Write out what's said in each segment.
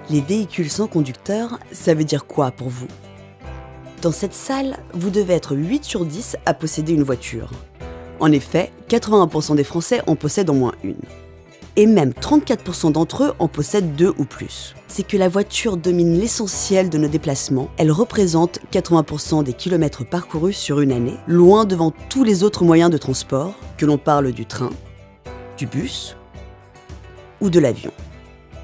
Les véhicules sans conducteur, ça veut dire quoi pour vous? Dans cette salle, vous devez être 8 sur 10 à posséder une voiture. En effet, 81% des Français en possèdent au moins une. Et même 34% d'entre eux en possèdent 2 ou plus. C'est que la voiture domine l'essentiel de nos déplacements. Elle représente 80% des kilomètres parcourus sur une année, loin devant tous les autres moyens de transport, que l'on parle du train, du bus ou de l'avion.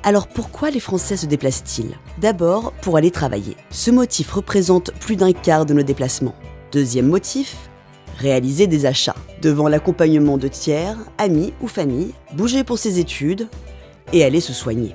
Alors pourquoi les Français se déplacent-ils? D'abord, pour aller travailler. Ce motif représente plus d'un quart de nos déplacements. Deuxième motif, réaliser des achats. Devant l'accompagnement de tiers, amis ou famille, bouger pour ses études et aller se soigner.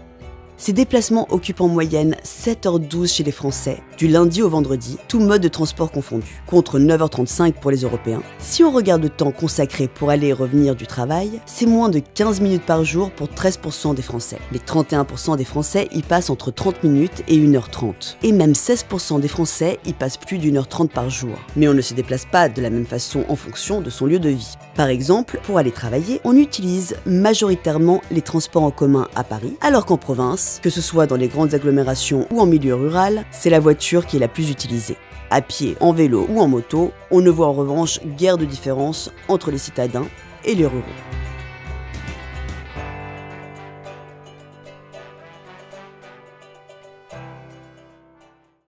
Ces déplacements occupent en moyenne 7h12 chez les Français, du lundi au vendredi, tout mode de transport confondu, contre 9h35 pour les Européens. Si on regarde le temps consacré pour aller et revenir du travail, c'est moins de 15 minutes par jour pour 13% des Français. Les 31% des Français y passent entre 30 minutes et 1h30. Et même 16% des Français y passent plus d'1h30 par jour. Mais on ne se déplace pas de la même façon en fonction de son lieu de vie. Par exemple, pour aller travailler, on utilise majoritairement les transports en commun à Paris, alors qu'en province, que ce soit dans les grandes agglomérations ou en milieu rural, c'est la voiture qui est la plus utilisée. À pied, en vélo ou en moto, on ne voit en revanche guère de différence entre les citadins et les ruraux.